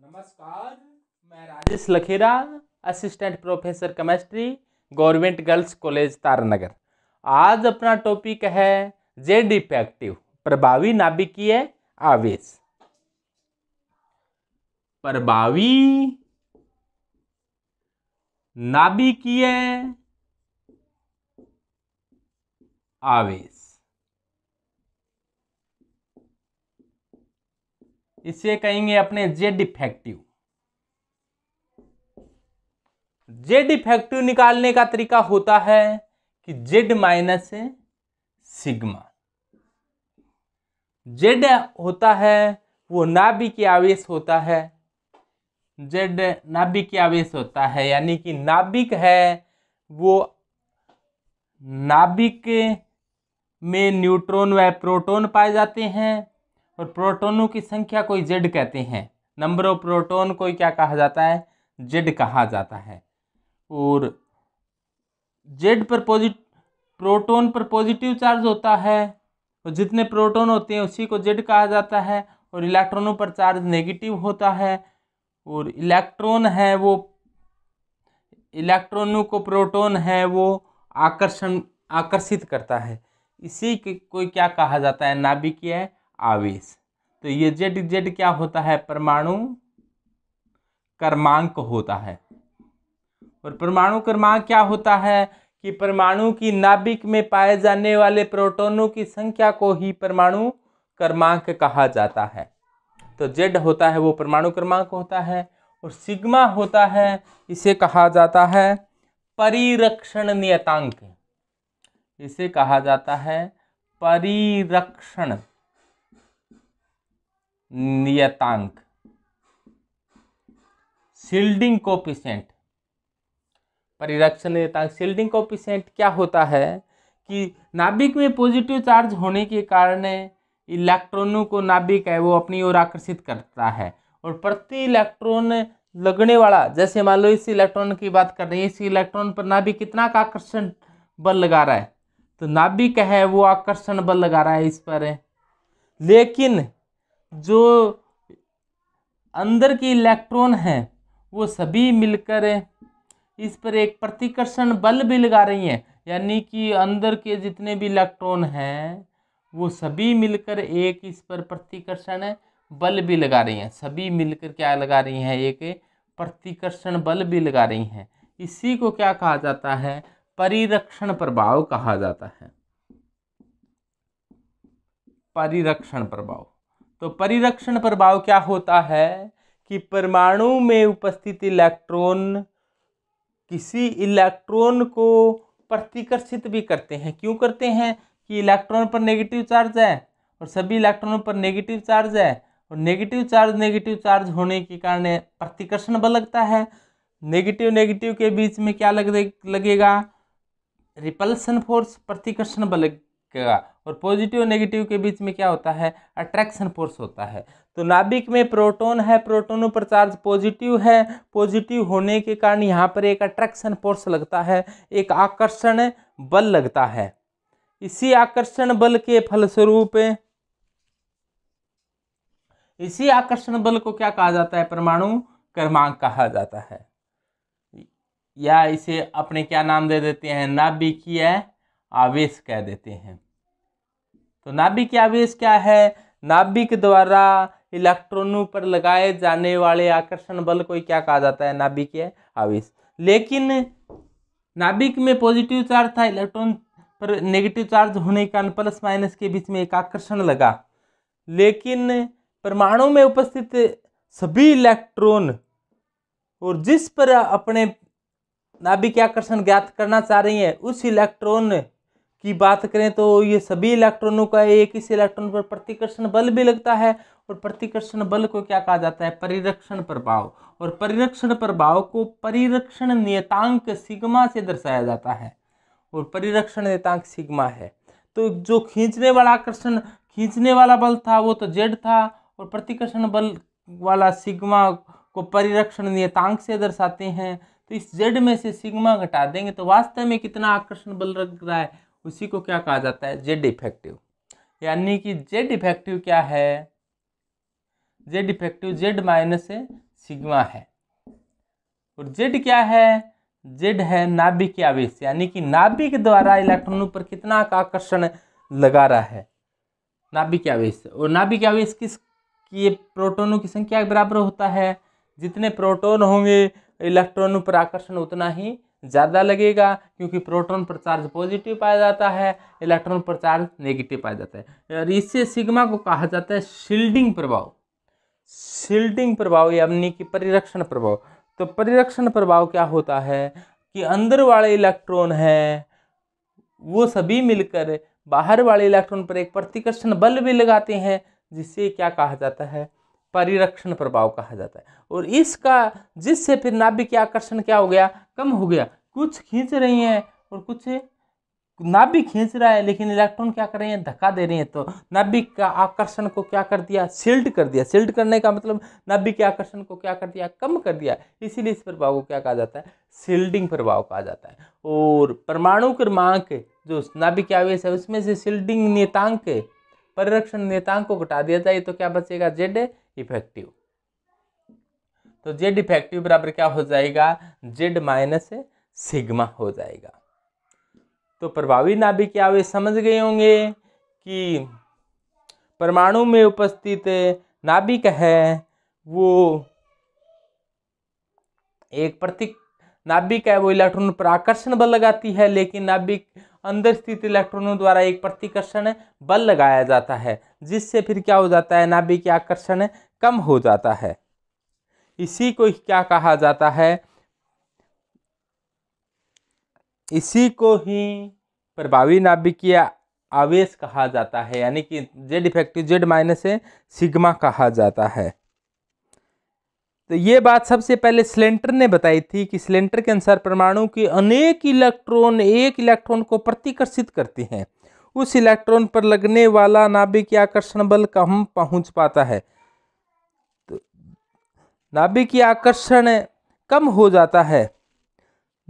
नमस्कार, मैं Rajesh Lakhera, assistant professor chemistry, government girls college Taranagar. आज अपना टॉपिक है जेड इफेक्टिव, प्रभावी नाभिकीय आवेश। प्रभावी नाभिकीय आवेश, इसे कहेंगे अपने जेड इफेक्टिव। जेड इफेक्टिव निकालने का तरीका होता है कि जेड माइनस सिग्मा। जेड होता है वो नाभिकीय आवेश होता है, जेड नाभिकीय आवेश होता है, यानी कि नाभिक है वो नाभिक में न्यूट्रॉन व प्रोटॉन पाए जाते हैं और प्रोटॉनों की संख्या को जेड कहते हैं। नंबर ऑफ प्रोटॉन को क्या कहा जाता है? जेड कहा जाता है। और जेड पर प्रोटॉन पर पॉजिटिव चार्ज होता है और जितने प्रोटॉन होते हैं उसी को जेड कहा जाता है। और इलेक्ट्रॉनों पर चार्ज नेगेटिव होता है और इलेक्ट्रॉन है वो इलेक्ट्रॉनों को प्रोटॉन है वो आकर्षित करता है। इसी को क्या कहा जाता है? नाभिकीय आवेश। तो ये जेड जेड क्या होता है? परमाणु क्रमांक होता है। और परमाणु क्रमांक क्या होता है कि परमाणु की नाभिक में पाए जाने वाले प्रोटॉनों की संख्या को ही परमाणु क्रमांक कहा जाता है। तो जेड होता है वो परमाणु क्रमांक होता है। और सिग्मा होता है, इसे कहा जाता है परिरक्षण नियतांक। इसे कहा जाता है परिरक्षण नियतांक, शील्डिंग कोएफिशिएंट। परिरक्षण नियतांक शील्डिंग कोएफिशिएंट क्या होता है कि नाभिक में पॉजिटिव चार्ज होने के कारण इलेक्ट्रॉनों को नाभिक है वो अपनी ओर आकर्षित करता है। और प्रति इलेक्ट्रॉन लगने वाला, जैसे मान लो इस इलेक्ट्रॉन की बात कर रहे हैं, इस इलेक्ट्रॉन पर नाभिक कितना का आकर्षण बल लगा रहा है? तो नाभिक है वो आकर्षण बल लगा रहा है इस पर। लेकिन जो अंदर के इलेक्ट्रॉन हैं वो सभी मिलकर इस पर एक प्रतिकर्षण बल भी लगा रही हैं, यानी कि अंदर के जितने भी इलेक्ट्रॉन हैं वो सभी मिलकर एक इस पर प्रतिकर्षण बल भी लगा रही हैं। सभी मिलकर क्या लगा रही हैं? एक प्रतिकर्षण बल भी लगा रही हैं। इसी को क्या कहा जाता है? परिरक्षण प्रभाव कहा जाता है। परिरक्षण प्रभाव। तो परिरक्षण प्रभाव क्या होता है कि परमाणु में उपस्थित इलेक्ट्रॉन किसी इलेक्ट्रॉन को प्रतिकर्षित भी करते हैं। क्यों करते हैं? कि इलेक्ट्रॉन पर नेगेटिव चार्ज है और सभी इलेक्ट्रॉनों पर नेगेटिव चार्ज है और नेगेटिव चार्ज होने के कारण प्रतिकर्षण बल लगता है। नेगेटिव के बीच में क्या लगेगा? रिपल्सन फोर्स, प्रतिकर्षण बल लगेगा। और पॉजिटिव नेगेटिव के बीच में क्या होता है? अट्रैक्शन फोर्स होता है। तो नाभिक में प्रोटॉन है, प्रोटॉनों पर चार्ज पॉजिटिव है, पॉजिटिव होने के कारण यहाँ पर एक अट्रैक्शन फोर्स लगता है, एक आकर्षण बल लगता है। इसी आकर्षण बल के फलस्वरूप इसी आकर्षण बल को क्या कहा जाता है? परमाणु क्रमांक कहा जाता है, या इसे अपने क्या नाम दे देते हैं? नाभिकीय आवेश कह देते हैं। तो नाभिकीय आवेश क्या है? नाभिक द्वारा इलेक्ट्रॉनों पर लगाए जाने वाले आकर्षण बल को क्या कहा जाता है? नाभिकीय आवेश। लेकिन नाभिक में पॉजिटिव चार्ज था, इलेक्ट्रॉन पर नेगेटिव चार्ज होने के कारण प्लस माइनस के बीच में एक आकर्षण लगा। लेकिन परमाणु में उपस्थित सभी इलेक्ट्रॉन और जिस पर अपने नाभिकीय आकर्षण ज्ञात करना चाह रही हैं उस इलेक्ट्रॉन की बात करें तो ये सभी इलेक्ट्रॉनों का एक इस इलेक्ट्रॉन पर प्रतिकर्षण बल भी लगता है। और प्रतिकर्षण बल को क्या कहा जाता है? परिरक्षण प्रभाव। और परिरक्षण प्रभाव को परिरक्षण नियतांक सिग्मा से दर्शाया जाता है। और परिरक्षण नियतांक सिग्मा है। तो जो खींचने वाला बल था वो तो जेड था और प्रतिकर्षण बल वाला सिग्मा को परिरक्षण नियतांक से दर्शाते हैं। तो इस जेड में से सिग्मा घटा देंगे तो वास्तव में कितना आकर्षण बल लग रहा है उसी को क्या कहा जाता है? Z effective. यानी कि जेड इफेक्टिव क्या है? Z effective Z minus sigma है। और जेड क्या है? जेड है नाभिक आवेश, यानी कि नाभिक द्वारा इलेक्ट्रॉनों पर कितना का आकर्षण लगा रहा है, नाभिक आवेश। और नाभिक आवेश ये प्रोटोनों की संख्या के बराबर होता है। जितने प्रोटोन होंगे इलेक्ट्रॉनों पर आकर्षण उतना ही ज़्यादा लगेगा, क्योंकि प्रोटॉन पर चार्ज पॉजिटिव पाया जाता है, इलेक्ट्रॉन पर चार्ज नेगेटिव पाया जाता है। और इससे सिग्मा को कहा जाता है शील्डिंग प्रभाव। शील्डिंग प्रभाव यानी कि परिरक्षण प्रभाव। तो परिरक्षण प्रभाव क्या होता है कि अंदर वाले इलेक्ट्रॉन हैं वो सभी मिलकर बाहर वाले इलेक्ट्रॉन पर एक प्रतिकर्षण बल भी लगाते हैं, जिससे क्या कहा जाता है, परिरक्षण प्रभाव कहा जाता है। और इसका जिससे फिर नाभिक के आकर्षण क्या हो गया, कम हो गया। कुछ खींच रही हैं और कुछ नाभिक खींच रहा है, लेकिन इलेक्ट्रॉन क्या कर रहे हैं, धक्का दे रहे हैं। तो नाभिक का आकर्षण को क्या कर दिया, शिल्ड कर दिया। शिल्ड करने का मतलब नाभिक के आकर्षण को क्या कर दिया, कम कर दिया। इसीलिए इस प्रभाव को क्या कहा जाता है, शिल्डिंग प्रभाव कहा जाता है। और परमाणु क्रमांक जो नाभिक आवेश है उसमें से शिल्डिंग नियतांक, परिरक्षण नियतांक को घटा दिया जाए तो क्या बचेगा, जेड इफेक्टिव। तो जेड इफेक्टिव बराबर क्या हो जाएगा, जेड माइनस सिग्मा हो जाएगा। तो प्रभावी नाभिक आवेश समझ गए होंगे कि परमाणु में उपस्थित नाभिक है वो एक नाभिक है वो इलेक्ट्रॉन पर आकर्षण बल लगाती है, लेकिन नाभिक अंदर स्थित इलेक्ट्रॉनों द्वारा एक प्रतिकर्षण बल लगाया जाता है, जिससे फिर क्या हो जाता है, नाभिक के आकर्षण कम हो जाता है। इसी को क्या कहा जाता है, इसी को ही प्रभावी नाभिकीय आवेश कहा जाता है, यानी कि Z effective Z minus sigma कहा जाता है। तो ये बात सबसे पहले स्लेंटर ने बताई थी कि स्लेंटर के अनुसार परमाणु के अनेक इलेक्ट्रॉन एक इलेक्ट्रॉन को प्रतिकर्षित करते हैं। उस इलेक्ट्रॉन पर लगने वाला नाभिकीय आकर्षण बल कम पहुंच पाता है, तो नाभिकीय आकर्षण कम हो जाता है,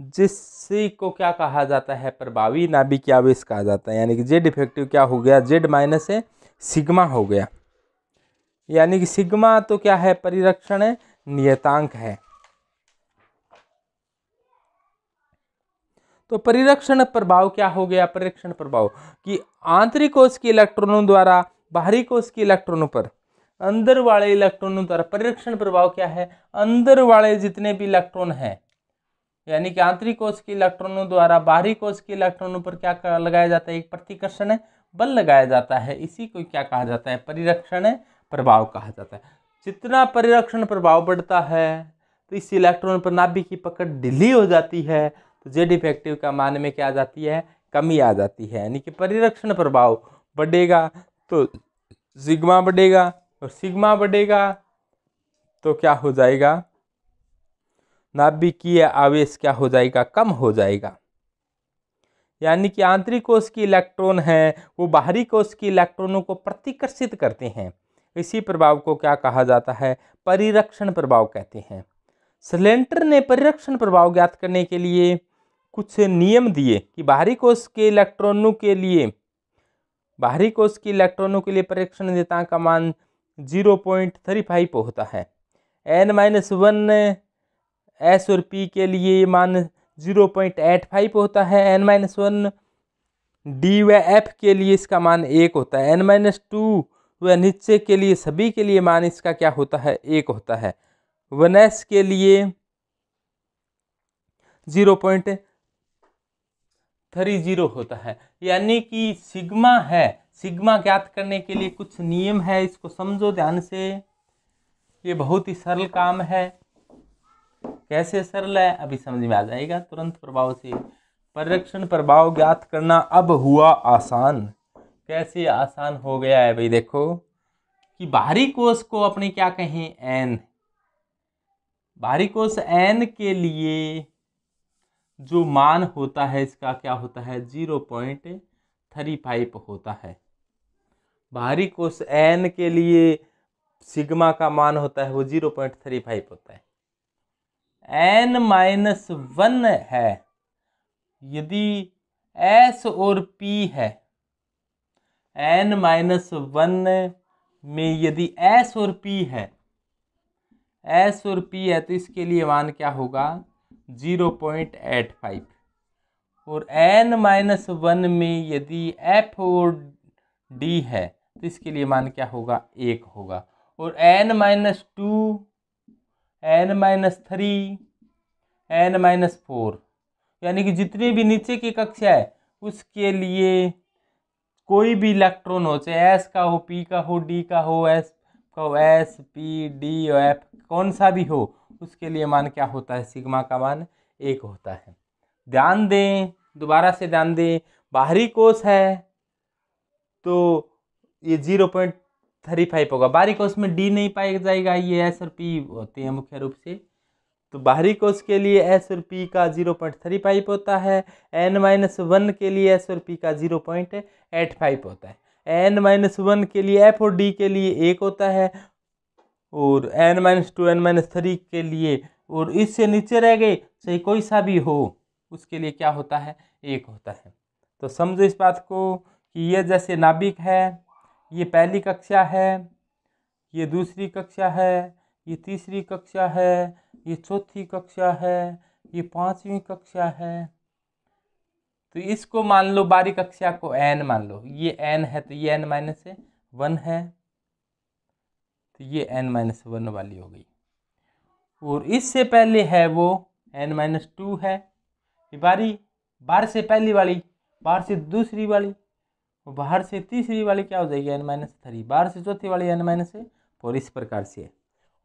जिससे को क्या कहा जाता है, प्रभावी नाभिकीय आवेश कहा जाता है। यानी कि जेड इफेक्टिव क्या हो गया, जेड माइनस सिग्मा हो गया। यानी कि सिग्मा तो क्या है, परिरक्षण नियतांक है। तो परिरक्षण प्रभाव क्या हो गया, परिरक्षण प्रभाव कि आंतरिक कोश के इलेक्ट्रॉनों द्वारा बाहरी कोश के इलेक्ट्रॉनों पर अंदर वाले इलेक्ट्रॉनों द्वारा परिरक्षण प्रभाव क्या है, अंदर वाले जितने भी इलेक्ट्रॉन हैं, यानी कि आंतरिक कोश के इलेक्ट्रॉनों द्वारा बाहरी कोश के इलेक्ट्रॉनों पर क्या लगाया जाता है, एक प्रतिकर्षण बल लगाया जाता है। इसी को क्या कहा जाता है, परिरक्षण प्रभाव कहा जाता है। जितना परिरक्षण प्रभाव बढ़ता है तो इस इलेक्ट्रॉन पर नाभिक की पकड़ ढीली हो जाती है, तो जेड इफेक्टिव का मान में क्या आ जाती है, कमी आ जाती है। यानी कि परिरक्षण प्रभाव बढ़ेगा तो सिग्मा बढ़ेगा, और सिग्मा बढ़ेगा तो क्या हो जाएगा, नाभिकीय आवेश क्या हो जाएगा, कम हो जाएगा। यानी कि आंतरिक कोश के इलेक्ट्रॉन हैं वो बाहरी कोश के इलेक्ट्रॉनों को प्रतिकर्षित करते हैं। इसी प्रभाव को क्या कहा जाता है, परिरक्षण प्रभाव कहते हैं। स्लेंटर ने परिरक्षण प्रभाव ज्ञात करने के लिए कुछ नियम दिए कि बाहरी कोश के इलेक्ट्रॉनों के लिए परिरक्षण नियतांक का मान 0.35 होता है। n-1 एस और पी के लिए मान 0.85 होता है। n-1 डी व एफ के लिए इसका मान 1 होता है। n-2 व नीचे के लिए सभी के लिए मान इसका क्या होता है, 1 होता है। 1s के लिए 0.30 होता है। यानी कि सिग्मा है, सिग्मा ज्ञात करने के लिए कुछ नियम है, इसको समझो ध्यान से। ये बहुत ही सरल काम है। कैसे सरल है अभी समझ में आ जाएगा तुरंत प्रभाव से। परिरक्षण प्रभाव ज्ञात करना अब हुआ आसान। कैसे आसान हो गया है भाई, देखो कि बाहरी कोश को अपने क्या कहें, एन। बाहरी कोश एन के लिए जो मान होता है इसका क्या होता है, 0.35 होता है। बाहरी कोश एन के लिए सिग्मा का मान होता है वो 0.35 होता है। n-1 है, यदि s और p है, n-1 में यदि s और p है, एस और पी है तो इसके लिए मान क्या होगा 0.85। और n-1 में यदि f और d है तो इसके लिए मान क्या होगा 1 होगा। और n-2, n-3, n-4 यानी कि जितनी भी नीचे की कक्षा है उसके लिए कोई भी इलेक्ट्रॉन हो, चाहे एस का हो, पी का हो, डी का हो, एस का हो, एस पी डी और एफ कौन सा भी हो, उसके लिए मान क्या होता है, सिग्मा का मान 1 होता है। ध्यान दें, दोबारा से ध्यान दें, बाहरी कोश है तो ये 0.35 होगा। बाहरी कोश में डी नहीं पाया जाएगा, ये एस और पी होते हैं मुख्य रूप से। तो बाहरी कोश के लिए एस और पी का 0.35 होता है। n-1 के लिए एस और पी का 0.85 होता है। n-1 के लिए एफ और डी के लिए 1 होता है। और n-2, n-3 के लिए, और इससे नीचे रह गए चाहे कोई सा भी हो, उसके लिए क्या होता है, 1 होता है। तो समझो इस बात को कि ये जैसे नाभिक है, ये पहली कक्षा है, ये दूसरी कक्षा है, ये तीसरी कक्षा है, ये चौथी कक्षा है, ये 5वीं कक्षा है। तो इसको मान लो बाहरी कक्षा को n मान लो, ये n है तो ये n-1 है, तो ये n-1 वाली हो गई। और इससे पहले है वो n-2 है, ये बाहर से पहली वाली, बाहर से दूसरी वाली, बाहर से तीसरी वाली क्या हो जाएगी n-3, बाहर से चौथी वाली n-4, इस प्रकार से है।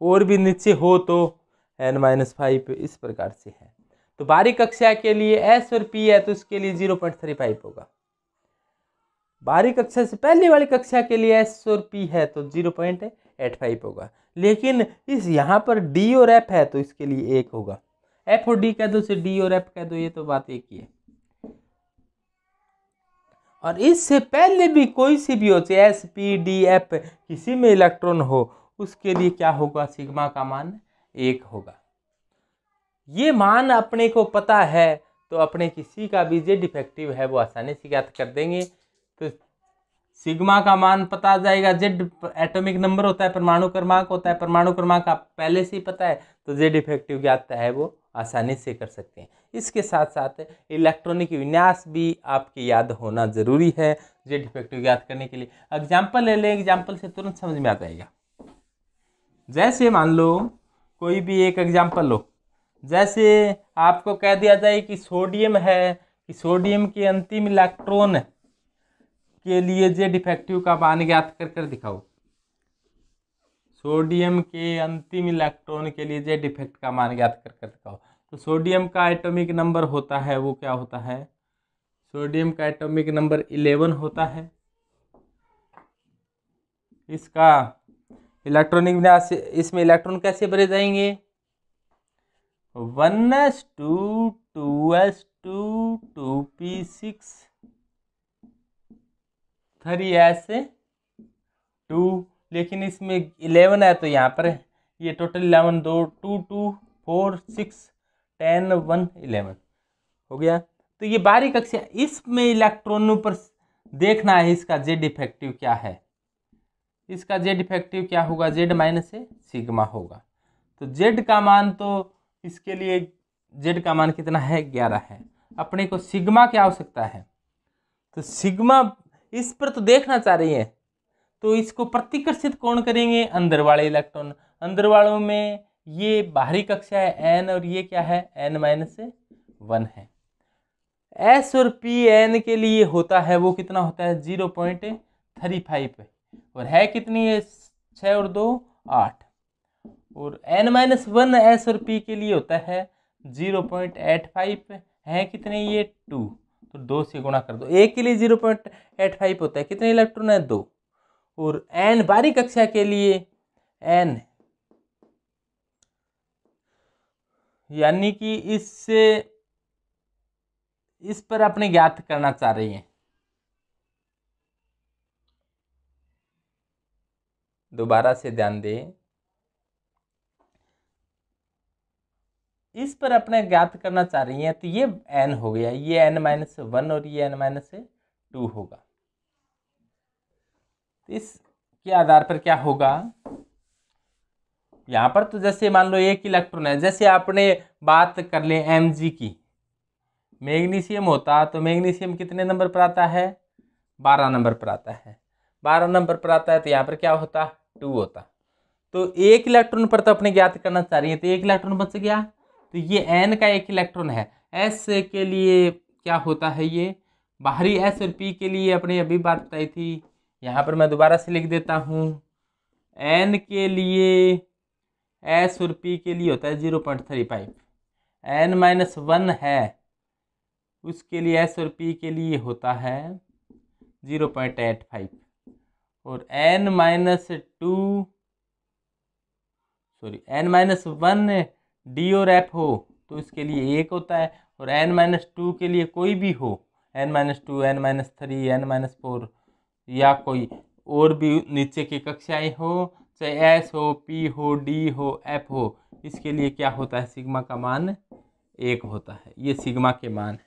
और भी नीचे हो तो n-5 इस प्रकार से है। तो बाहरी कक्षा के लिए s और p है तो इसके लिए 0.35 होगा। बाहरी कक्षा से पहली वाली कक्षा के लिए s और p है तो 0.85 होगा। लेकिन इस यहाँ पर d और f है तो इसके लिए 1 होगा। f और d कह दो, से d और f कह दो, ये तो बात एक ही है। और इससे पहले भी कोई सी भी हो, चाहे एस पी डी एफ किसी में इलेक्ट्रॉन हो, उसके लिए क्या होगा, सिग्मा का मान 1 होगा। ये मान अपने को पता है तो अपने किसी का भी जे डिफेक्टिव है वो आसानी से ज्ञात कर देंगे। तो सिग्मा का मान पता आ जाएगा। जेड एटॉमिक नंबर होता है, परमाणु क्रमांक होता है, परमाणु क्रमांक आप पहले से ही पता है तो जे डिफेक्टिव ज्ञात है वो आसानी से कर सकते हैं। इसके साथ साथ इलेक्ट्रॉनिक विन्यास भी आपके याद होना जरूरी है जे डिफेक्टिव ज्ञात करने के लिए। एग्जाम्पल ले लें, एग्जाम्पल से तुरंत समझ में आ जाएगा। जैसे मान लो कोई भी एक एग्जाम्पल लो, जैसे आपको कह दिया जाए कि सोडियम है, कि सोडियम के अंतिम इलेक्ट्रॉन के लिए जे डिफेक्टिव का मान ज्ञात कर कर दिखाओ। सोडियम के अंतिम इलेक्ट्रॉन के लिए जे डिफेक्ट का मान ज्ञात कर कर दिखाओ। तो सोडियम का एटॉमिक नंबर होता है वो क्या होता है, सोडियम का एटॉमिक नंबर 11 होता है। इसका इलेक्ट्रॉनिक विन्यास, इसमें इलेक्ट्रॉन कैसे भरे जाएंगे, 1s2 2s2 2p6 3s2, लेकिन इसमें 11 है तो यहाँ पर ये टोटल 11, 2 2 2 4 6 10 1 11 हो गया। तो ये बाहरी कक्षा, इसमें इलेक्ट्रॉनों पर देखना है इसका जेड इफेक्टिव क्या है। इसका जेड इफेक्टिव क्या होगा, जेड माइनस सिग्मा होगा। तो जेड का मान, तो इसके लिए जेड का मान कितना है, 11 है। अपने को सिग्मा क्या हो सकता है, तो सिग्मा इस पर तो देखना चाह रही है तो इसको प्रतिकर्षित कौन करेंगे, अंदर वाले इलेक्ट्रॉन। अंदर वालों में ये बाहरी कक्षा है n और ये क्या है n-1 है। s और p n के लिए होता है वो कितना होता है 0.35 और है कितनी है 6 और 2 8। और n-1 s और p के लिए होता है 0.85 है कितने ये 2, तो 2 से गुणा कर दो। एक के लिए 0.85 होता है, कितने इलेक्ट्रॉन है 2। और n बाहरी कक्षा के लिए n, यानी कि इससे इस पर अपने ज्ञात करना चाह रही हैं। दोबारा से ध्यान दें, इस पर अपने ज्ञात करना चाह रही हैं तो ये n हो गया, ये n-1 और ये n-2 होगा। तो इसके आधार पर क्या होगा, यहाँ पर तो जैसे मान लो एक इलेक्ट्रॉन है, जैसे आपने बात कर ले Mg की, मैग्नीशियम होता तो मैग्नीशियम कितने नंबर पर आता है, 12 नंबर पर आता है, 12 नंबर पर आता है, तो यहाँ पर क्या होता, 2 होता। तो एक इलेक्ट्रॉन पर तो अपने ज्ञात करना चाह रही है, तो एक इलेक्ट्रॉन बच गया, तो ये N का एक इलेक्ट्रॉन है। S के लिए क्या होता है, ये बाहरी S और P के लिए अपने अभी बात बताई थी, यहाँ पर मैं दोबारा से लिख देता हूँ। N के लिए S और P के लिए होता है 0.35, N-1 है उसके लिए S और P के लिए होता है 0.85, और N-1 D और F हो तो इसके लिए 1 होता है, और N-2 के लिए कोई भी हो, N-2, N-3, N-4 या कोई और भी नीचे की कक्षाएं हो, चाहे S हो, P हो, D हो, F हो, इसके लिए क्या होता है, सिग्मा का मान 1 होता है। ये सिग्मा के मान है।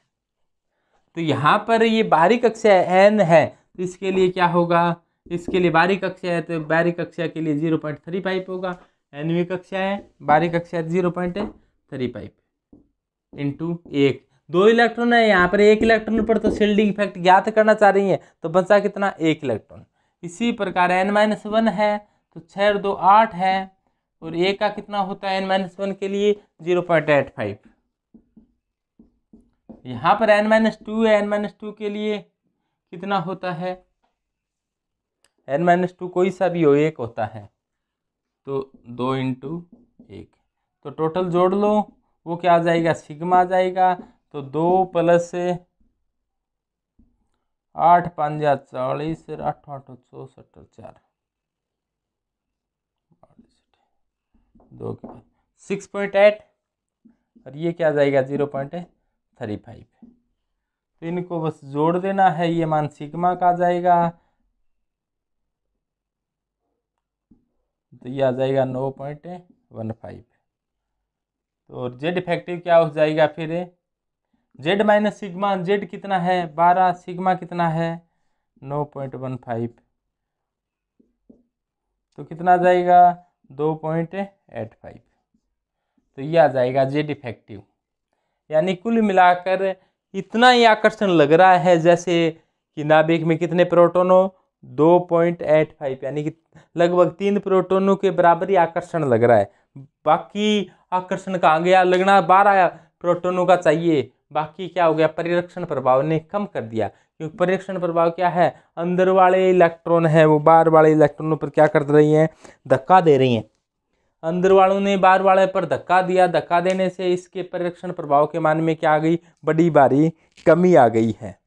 तो यहाँ पर ये बाहरी कक्षा N है, तो इसके लिए क्या होगा, इसके लिए बाहरी कक्षा है तो बाहरी कक्षा के लिए 0.35 होगा, Nवीं कक्षा है, बाहरी कक्षा 0.35 इंटू 1। 2 इलेक्ट्रॉन है, यहाँ पर एक इलेक्ट्रॉन पर तो शील्डिंग इफेक्ट ज्ञात करना चाह रही है, तो बचा कितना, 1 इलेक्ट्रॉन। इसी प्रकार N-1 है तो 6 और 2 8 है, और 1 का कितना होता है N-1 के लिए 0.85। यहाँ पर N-2 है, N-2 के लिए कितना होता है, N-2 कोई सा भी हो 1 होता है, तो 2 इंटू 1, तो टोटल जोड़ लो, वो क्या आ जाएगा, सिग्मा आ जाएगा। तो 2 प्लस 8 5 40 8 8 64 4 2 के बाद 6.8, और ये क्या आ जाएगा 0.35। तो इनको बस जोड़ देना है, ये मान सिग्मा का आ जाएगा, तो ये आ जाएगा 9.15। तो और जेड इफेक्टिव क्या हो जाएगा फिर, जेड माइनस सिग्मा, जेड कितना है 12, सिग्मा कितना है 9.15, तो कितना आ जाएगा 2.85। तो ये आ जाएगा जेड इफेक्टिव। यानी कुल मिलाकर इतना ही आकर्षण लग रहा है जैसे कि नाभिक में कितने प्रोटॉन हो, 2.85, यानी कि लगभग 3 प्रोटॉनों के बराबर ही आकर्षण लग रहा है। बाकी आकर्षण कहाँ गया, लगना 12 प्रोटॉनों का चाहिए, बाकी क्या हो गया, परिरक्षण प्रभाव ने कम कर दिया। क्योंकि परिरक्षण प्रभाव क्या है, अंदर वाले इलेक्ट्रॉन है वो बाहर वाले इलेक्ट्रॉनों पर क्या कर रही हैं, धक्का दे रही हैं। अंदर वालों ने बाहर वाले पर धक्का दिया, धक्का देने से इसके परिरक्षण प्रभाव के मान में क्या आ गई, बड़ी भारी कमी आ गई है।